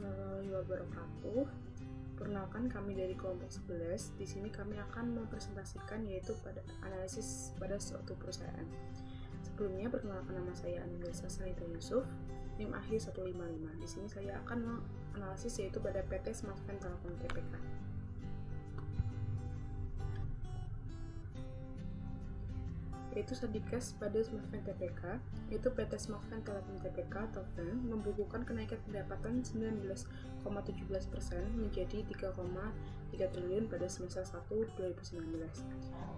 warahmatullahi wabarakatuh. Perkenalkan, kami dari kelompok 11. Di sini kami akan mempresentasikan yaitu pada analisis pada suatu perusahaan. Sebelumnya, perkenalkan, nama saya Anindesa Sanita Yusuf, NIM akhir 155. Di sini saya akan menganalisis yaitu pada PT Smartfren Telkom Tbk. Yaitu Sadikas pada Smartfren Tbk, yaitu PT Smartfren Telkom Tbk atau FREN membukukan kenaikan pendapatan 19,17% menjadi 3,3 triliun pada semester 1 2019.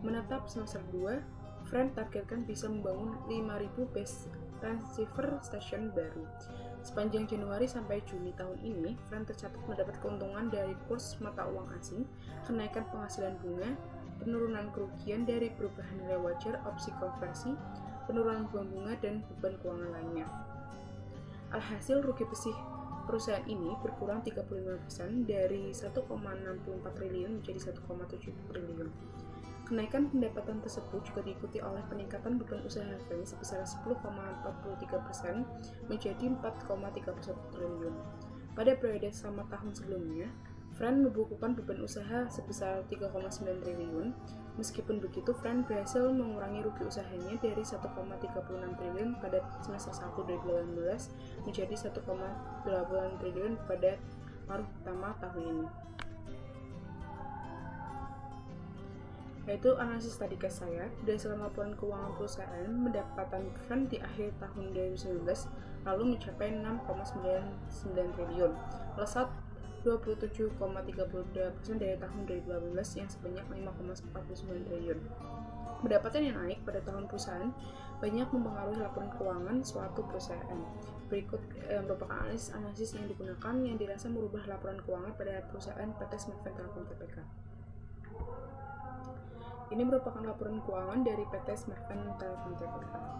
Menetap semester 2, FREN targetkan bisa membangun 5.000 base transceiver station baru. Sepanjang Januari sampai Juni tahun ini, FREN tercatat mendapat keuntungan dari kurs mata uang asing, kenaikan penghasilan bunga, penurunan kerugian dari perubahan nilai wajar opsi konversi, penurunan bunga dan beban keuangan lainnya. Alhasil, rugi bersih perusahaan ini berkurang 35% dari 1,64 triliun menjadi 1,7 triliun. Kenaikan pendapatan tersebut juga diikuti oleh peningkatan beban usaha FREN sebesar 10,43% menjadi 4,31 triliun. Pada periode sama tahun sebelumnya, FREN membukukan beban usaha sebesar 3,9 triliun. Meskipun begitu, FREN berhasil mengurangi rugi usahanya dari 1,36 triliun pada semester 1 2018 menjadi 1,8 triliun pada paruh pertama tahun ini. Yaitu analisis tadi ke saya, berdasarkan laporan keuangan perusahaan, pendapatan FREN di akhir tahun 2019 lalu mencapai 6,99 triliun, melesat 27,32% dari tahun 2018 yang sebanyak 5,49 triliun. Pendapatan yang naik pada tahun perusahaan banyak mempengaruhi laporan keuangan suatu perusahaan. Berikut merupakan analisis yang digunakan yang dirasa merubah laporan keuangan pada perusahaan PT Smartfren Telkom Tbk. Ini merupakan laporan keuangan dari PT Smartfren Telkom Tbk.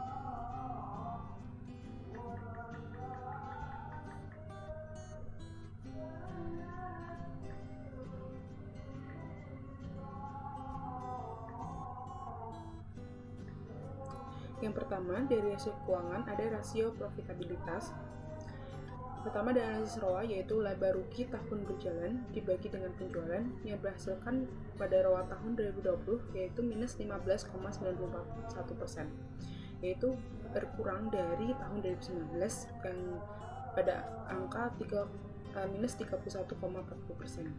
Yang pertama, dari rasio keuangan ada rasio profitabilitas. Pertama ada analisis ROA, yaitu laba rugi tahun berjalan dibagi dengan penjualan yang berhasilkan pada ROA tahun 2020 yaitu minus 15,91%, yaitu berkurang dari tahun 2019 yang pada angka minus 31,40%.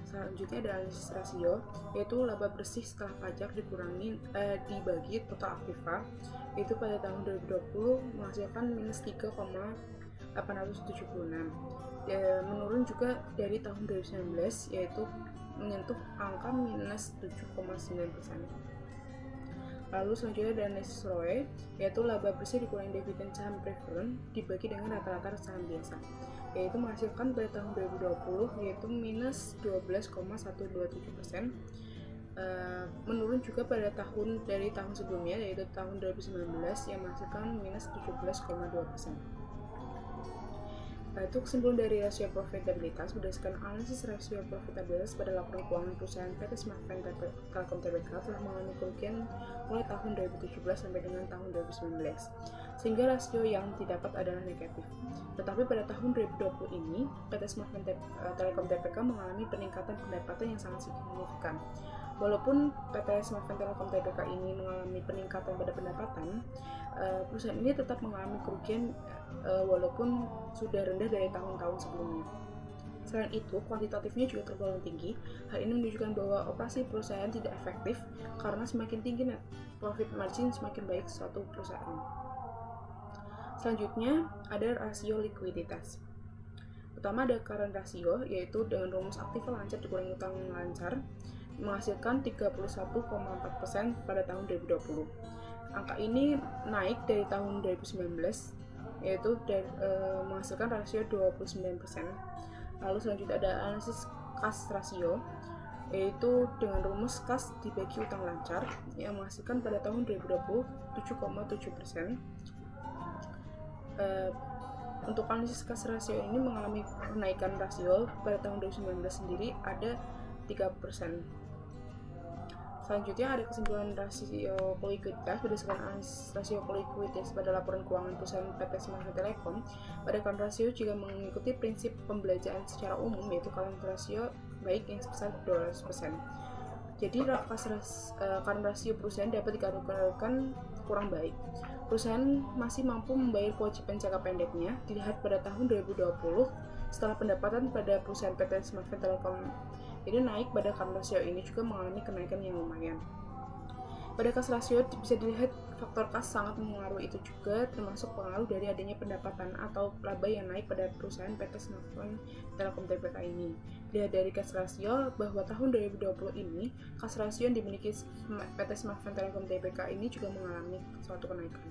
Selanjutnya ada analisis rasio, yaitu laba bersih setelah pajak dibagi total aktiva, yaitu pada tahun 2020 menghasilkan minus 3,876, menurun juga dari tahun 2019 yaitu menyentuh angka minus 7,9%. Lalu selanjutnya ada analisis ROE, yaitu laba bersih dikurangi dividen saham preferen dibagi dengan rata-rata saham biasa, yaitu menghasilkan pada tahun 2020 yaitu minus 12,127%, menurun juga pada dari tahun sebelumnya yaitu tahun 2019 yang menghasilkan minus 17,2%. Itu kesimpulan dari rasio profitabilitas. Berdasarkan analisis rasio profitabilitas pada laporan keuangan perusahaan PT Smartfren Telkom Tbk telah mengalami kerugian mulai tahun 2017 sampai dengan tahun 2019, sehingga rasio yang didapat adalah negatif. Tetapi pada tahun 2020 ini, PT Smartfren Telkom Tbk mengalami peningkatan pendapatan yang sangat signifikan. Walaupun PT Smartfren Telkom Tbk ini mengalami peningkatan pada pendapatan, perusahaan ini tetap mengalami kerugian walaupun sudah rendah dari tahun-tahun sebelumnya. Selain itu, kuantitatifnya juga tergolong tinggi. Hal ini menunjukkan bahwa operasi perusahaan tidak efektif karena semakin tinggi net profit margin semakin baik suatu perusahaan. Selanjutnya, ada rasio likuiditas. Pertama ada current ratio, yaitu dengan rumus aktiva lancar dikurangi utang lancar, menghasilkan 31,4% pada tahun 2020. Angka ini naik dari tahun 2019, yaitu menghasilkan rasio 29%. Lalu selanjutnya ada analisis kas rasio, yaitu dengan rumus kas dibagi utang lancar yang menghasilkan pada tahun 2020 7,7%. Untuk analisis kas rasio ini mengalami kenaikan rasio pada tahun 2019 sendiri ada 3%. Selanjutnya ada kesimpulan rasio kolikuiditas. Berdasarkan analisis rasio kolikuiditas pada laporan keuangan perusahaan PT Semarang Telekom, pada current ratio jika mengikuti prinsip pembelanjaan secara umum, yaitu current ratio baik yang sebesar 200%. Jadi current ratio perusahaan dapat dikategorikan kurang baik. Perusahaan masih mampu membayar kewajiban jangka pendeknya. Dilihat pada tahun 2020, setelah pendapatan pada perusahaan PT Semarang Telekom ini naik, pada current ratio ini juga mengalami kenaikan yang lumayan. Pada kas rasio bisa dilihat faktor kas sangat mempengaruhi itu juga, termasuk pengaruh dari adanya pendapatan atau laba yang naik pada perusahaan PT Semarang Telekom Tbk ini. Dilihat dari kas rasio bahwa tahun 2020 ini kas rasio yang dimiliki PT Semarang Telekom Tbk ini juga mengalami suatu kenaikan.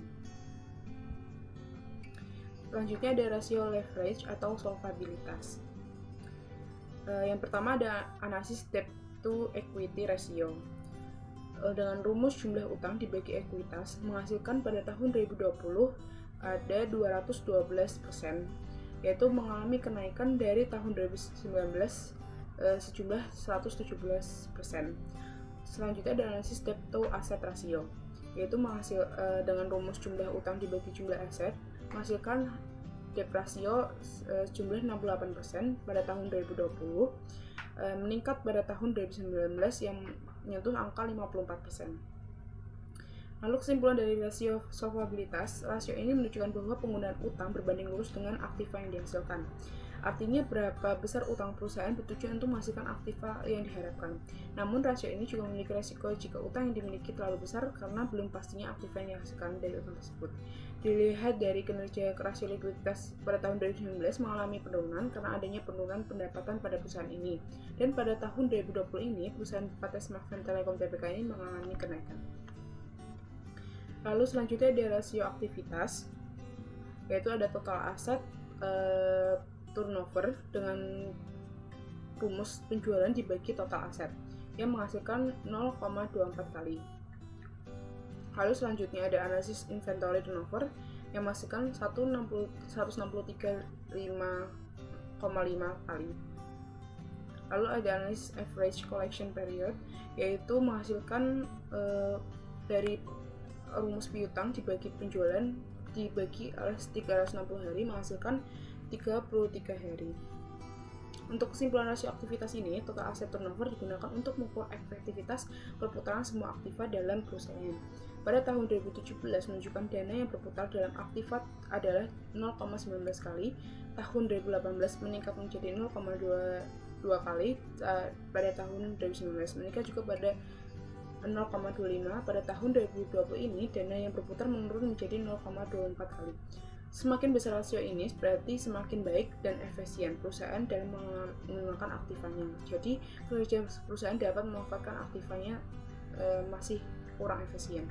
Selanjutnya ada rasio leverage atau solvabilitas. Yang pertama ada analisis debt to equity ratio. Dengan rumus jumlah utang dibagi ekuitas menghasilkan pada tahun 2020 ada 212%, yaitu mengalami kenaikan dari tahun 2019 sejumlah 117%. Selanjutnya ada analisis debt to asset ratio, yaitu dengan rumus jumlah utang dibagi jumlah aset menghasilkan debt ratio jumlah 68% pada tahun 2020, meningkat pada tahun 2019 yang menyentuh angka 54%. Lalu kesimpulan dari rasio solvabilitas, rasio ini menunjukkan bahwa penggunaan utang berbanding lurus dengan aktiva yang dihasilkan. Artinya berapa besar utang perusahaan bertujuan untuk menghasilkan aktiva yang diharapkan. Namun rasio ini juga memiliki resiko jika utang yang dimiliki terlalu besar karena belum pastinya aktiva yang dihasilkan dari utang tersebut. Dilihat dari kinerja rasio likuiditas pada tahun 2019 mengalami penurunan karena adanya penurunan pendapatan pada perusahaan ini. Dan pada tahun 2020 ini, perusahaan PT Semarang Telekom Tbk ini mengalami kenaikan. Lalu selanjutnya ada rasio aktivitas, yaitu ada total aset turnover dengan rumus penjualan dibagi total aset yang menghasilkan 0,24 kali. Lalu selanjutnya ada analisis inventory turnover yang menghasilkan 163,5 kali. Lalu ada analisis average collection period, yaitu menghasilkan dari rumus piutang dibagi penjualan dibagi oleh 360 hari menghasilkan 33 hari. Untuk kesimpulan rasio aktivitas ini, total aset turnover digunakan untuk mengukur efektivitas perputaran semua aktiva dalam perusahaan. Pada tahun 2017 menunjukkan dana yang berputar dalam aktiva adalah 0,19 kali, tahun 2018 meningkat menjadi 0,22 kali, pada tahun 2019 meningkat juga pada 0,25, pada tahun 2020 ini dana yang berputar menurun menjadi 0,24 kali. Semakin besar rasio ini berarti semakin baik dan efisien perusahaan dalam menggunakan aktivanya. Jadi kinerja perusahaan dapat memanfaatkan aktivanya masih kurang efisien.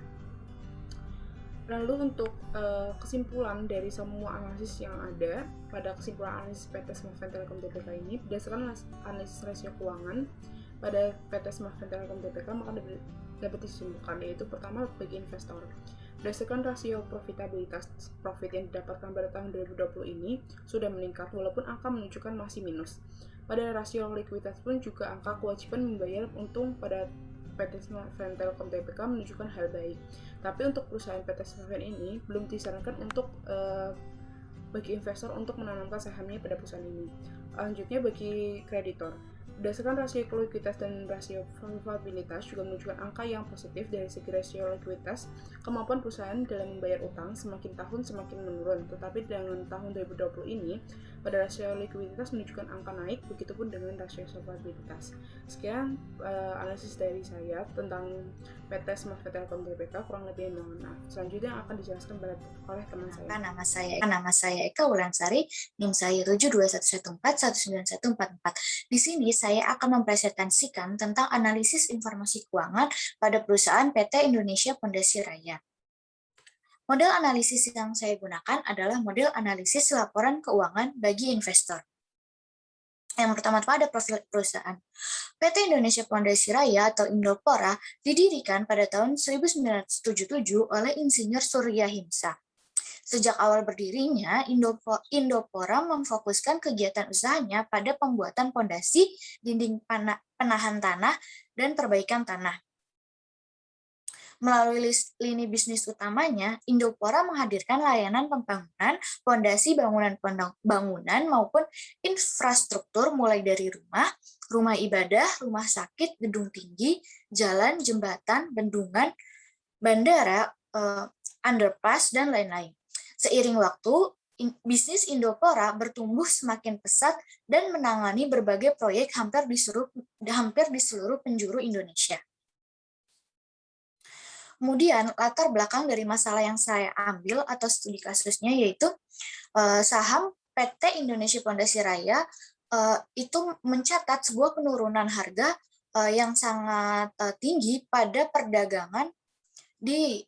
Lalu untuk kesimpulan dari semua analisis yang ada, pada kesimpulan analisis PT Semarang Telekom Tbk ini, berdasarkan analisis rasio keuangan pada PT Semarang Telekom Tbk maka dapat disimpulkan, yaitu pertama bagi investor. Berdasarkan rasio profitabilitas, profit yang didapatkan pada tahun 2020 ini sudah meningkat walaupun angka menunjukkan masih minus. Pada rasio likuiditas pun juga angka kewajiban membayar untung pada PT Semarang Telekom Tbk menunjukkan hal baik. Tapi untuk perusahaan PT Semarang ini belum disarankan untuk bagi investor untuk menanamkan sahamnya pada perusahaan ini. Selanjutnya bagi kreditor. Berdasarkan rasio likuiditas dan rasio solvabilitas juga menunjukkan angka yang positif dari segi rasio likuiditas. Kemampuan perusahaan dalam membayar utang semakin tahun semakin menurun, tetapi dengan tahun 2020 ini pada rasio likuiditas menunjukkan angka naik, begitupun dengan rasio solvabilitas. Sekian analisis dari saya tentang PT Semarang Telekom Tbk, kurang lebih mohon maaf. Selanjutnya akan dijelaskan oleh teman saya. Nama saya Eka Wulansari, NIM saya 7211419144. Di sini saya akan mempresentasikan tentang analisis informasi keuangan pada perusahaan PT Indonesia Pondasi Raya. Model analisis yang saya gunakan adalah model analisis laporan keuangan bagi investor. Yang pertama ada profil perusahaan. PT Indonesia Pondasi Raya atau Indopora didirikan pada tahun 1977 oleh Insinyur Surya Himsa. Sejak awal berdirinya, Indopora memfokuskan kegiatan usahanya pada pembuatan pondasi, dinding penahan tanah, dan perbaikan tanah. Melalui lini bisnis utamanya, Indopora menghadirkan layanan pembangunan, fondasi bangunan maupun infrastruktur mulai dari rumah, rumah ibadah, rumah sakit, gedung tinggi, jalan, jembatan, bendungan, bandara, underpass, dan lain-lain. Seiring waktu, bisnis Indopora bertumbuh semakin pesat dan menangani berbagai proyek hampir di seluruh penjuru Indonesia. Kemudian latar belakang dari masalah yang saya ambil atau studi kasusnya yaitu saham PT Indonesia Pondasi Raya itu mencatat sebuah penurunan harga yang sangat tinggi pada perdagangan di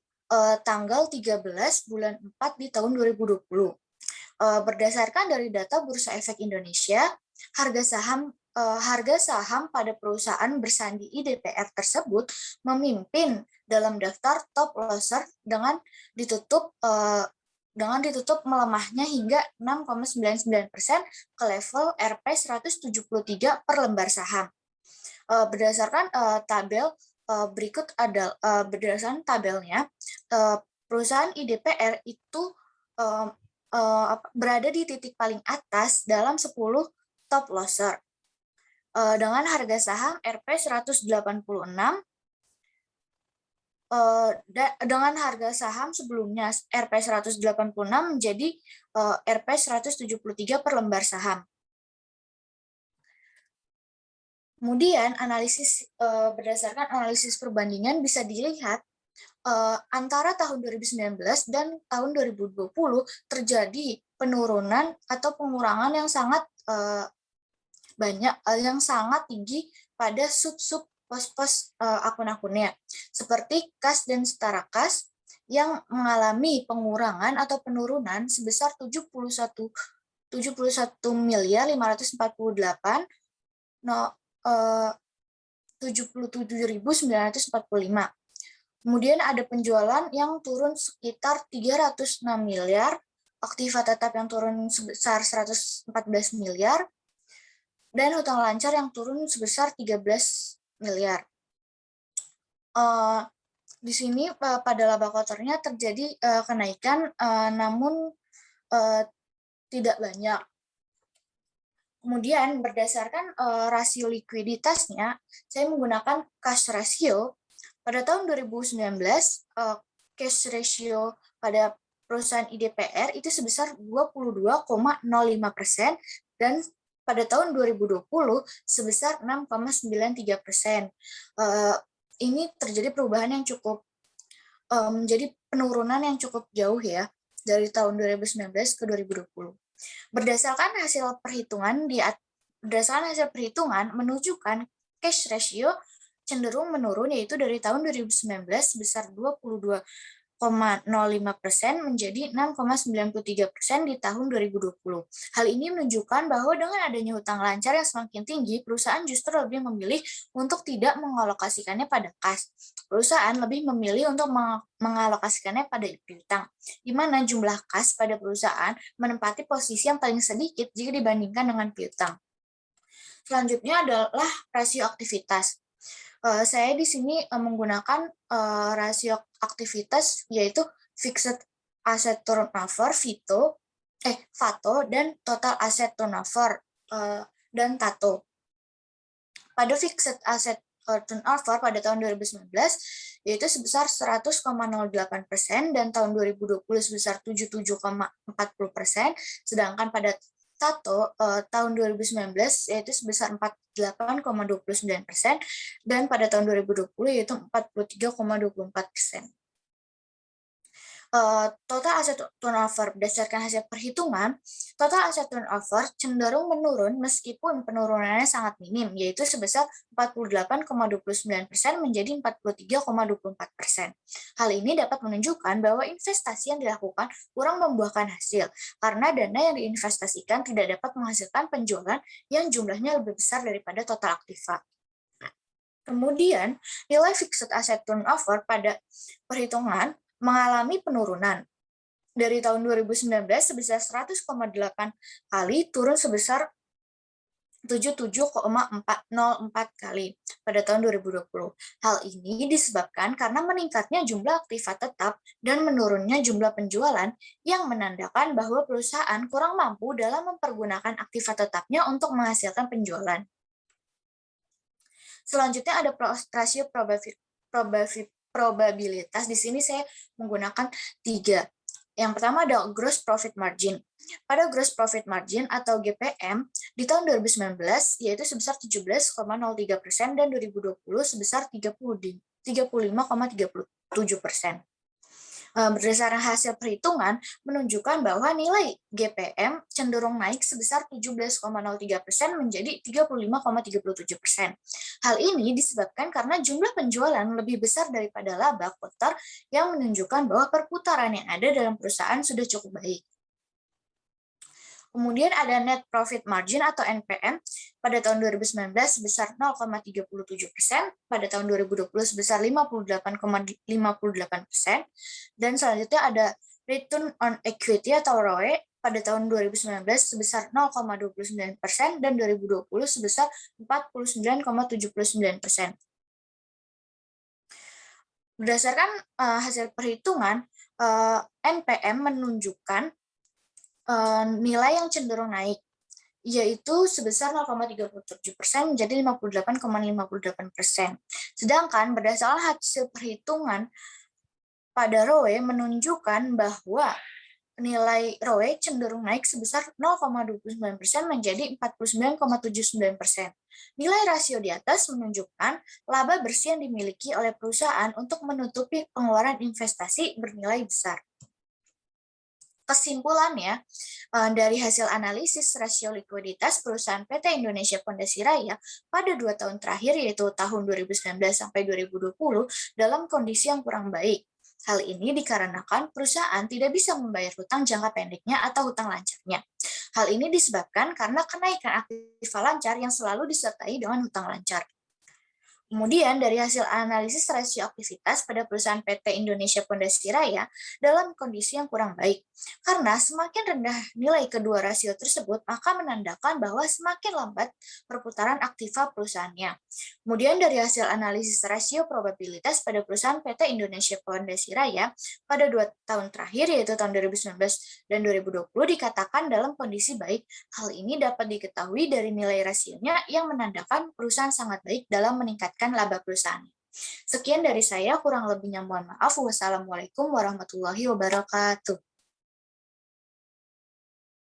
tanggal 13 bulan 4 di tahun 2020. Berdasarkan dari data Bursa Efek Indonesia, harga saham pada perusahaan bersandi IDPR tersebut memimpin dalam daftar top loser dengan ditutup melemahnya hingga 6,99% ke level Rp 173 per lembar saham. Berdasarkan tabel berikut berdasarkan tabelnya, perusahaan IDPR itu berada di titik paling atas dalam 10 top loser dengan harga saham Rp 186 dengan harga saham sebelumnya Rp 186 menjadi Rp 173 per lembar saham. Kemudian berdasarkan analisis perbandingan bisa dilihat antara tahun 2019 dan tahun 2020 terjadi penurunan atau pengurangan yang sangat banyak, yang sangat tinggi pada sub-sub pos-pos akun-akunnya, seperti kas dan setara kas yang mengalami pengurangan atau penurunan sebesar 77.945. Kemudian ada penjualan yang turun sekitar 306 miliar, aktiva tetap yang turun sebesar 114 miliar, dan hutang lancar yang turun sebesar 13 miliar. Di sini pada laba kotornya terjadi kenaikan, namun tidak banyak. Kemudian berdasarkan rasio likuiditasnya, saya menggunakan cash ratio. Pada tahun 2019, cash ratio pada perusahaan IDPR itu sebesar 22,05% dan pada tahun 2020 sebesar 6,93%. Ini terjadi perubahan yang cukup, menjadi penurunan yang cukup jauh ya, dari tahun 2019 ke 2020. Berdasarkan hasil perhitungan menunjukkan cash ratio cenderung menurun, yaitu dari tahun 2019 sebesar 22,05% menjadi 6,93% di tahun 2020. Hal ini menunjukkan bahwa dengan adanya hutang lancar yang semakin tinggi, perusahaan justru lebih memilih untuk tidak mengalokasikannya pada kas. Perusahaan lebih memilih untuk mengalokasikannya pada piutang, di mana jumlah kas pada perusahaan menempati posisi yang paling sedikit jika dibandingkan dengan piutang. Selanjutnya adalah rasio aktivitas. Saya di sini menggunakan rasio aktivitas yaitu Fixed Asset Turnover (FATO) dan Total Asset Turnover dan TATO. Pada Fixed Asset Turnover pada tahun 2019 yaitu sebesar 100,08% dan tahun 2020 sebesar 77,40%, sedangkan pada TATO tahun 2019 yaitu sebesar 48,29% dan pada tahun 2020 yaitu 43,24%. Total asset turnover berdasarkan hasil perhitungan, total asset turnover cenderung menurun meskipun penurunannya sangat minim, yaitu sebesar 48,29% menjadi 43,24%. Hal ini dapat menunjukkan bahwa investasi yang dilakukan kurang membuahkan hasil, karena dana yang diinvestasikan tidak dapat menghasilkan penjualan yang jumlahnya lebih besar daripada total aktiva. Kemudian, nilai fixed asset turnover pada perhitungan mengalami penurunan. Dari tahun 2019 sebesar 100,8 kali turun sebesar 77,404 kali pada tahun 2020. Hal ini disebabkan karena meningkatnya jumlah aktiva tetap dan menurunnya jumlah penjualan yang menandakan bahwa perusahaan kurang mampu dalam mempergunakan aktiva tetapnya untuk menghasilkan penjualan. Selanjutnya ada rasio probabilitas. Di sini saya menggunakan 3. Yang pertama ada gross profit margin. Pada gross profit margin atau GPM di tahun 2019 yaitu sebesar 17,03% dan 2020 sebesar 35,37%. Berdasarkan hasil perhitungan menunjukkan bahwa nilai GPM cenderung naik sebesar 17,03% menjadi 35,37%. Hal ini disebabkan karena jumlah penjualan lebih besar daripada laba kotor yang menunjukkan bahwa perputaran yang ada dalam perusahaan sudah cukup baik. Kemudian ada net profit margin atau NPM pada tahun 2019 sebesar 0,37%, pada tahun 2020 sebesar 58,58%, dan selanjutnya ada return on equity atau ROE pada tahun 2019 sebesar 0,29% dan 2020 sebesar 49,79%. Berdasarkan hasil perhitungan, NPM menunjukkan nilai yang cenderung naik, yaitu sebesar 0,37% menjadi 58,58%. Sedangkan berdasarkan hasil perhitungan pada ROE menunjukkan bahwa nilai ROE cenderung naik sebesar 0,29% menjadi 49,79%. Nilai rasio di atas menunjukkan laba bersih yang dimiliki oleh perusahaan untuk menutupi pengeluaran investasi bernilai besar. Kesimpulannya, dari hasil analisis rasio likuiditas perusahaan PT Indonesia Pondasi Raya pada 2 tahun terakhir, yaitu tahun 2019 sampai 2020, dalam kondisi yang kurang baik. Hal ini dikarenakan perusahaan tidak bisa membayar hutang jangka pendeknya atau hutang lancarnya. Hal ini disebabkan karena kenaikan aktiva lancar yang selalu disertai dengan hutang lancar. Kemudian dari hasil analisis rasio aktivitas pada perusahaan PT Indonesia Pondasi Raya dalam kondisi yang kurang baik. Karena semakin rendah nilai kedua rasio tersebut, maka menandakan bahwa semakin lambat perputaran aktiva perusahaannya. Kemudian dari hasil analisis rasio probabilitas pada perusahaan PT Indonesia Pondasi Raya pada 2 tahun terakhir, yaitu tahun 2019 dan 2020, dikatakan dalam kondisi baik. Hal ini dapat diketahui dari nilai rasionya yang menandakan perusahaan sangat baik dalam meningkatkan laba perusahaan. Sekian dari saya, kurang lebihnya mohon maaf. Wassalamualaikum warahmatullahi wabarakatuh.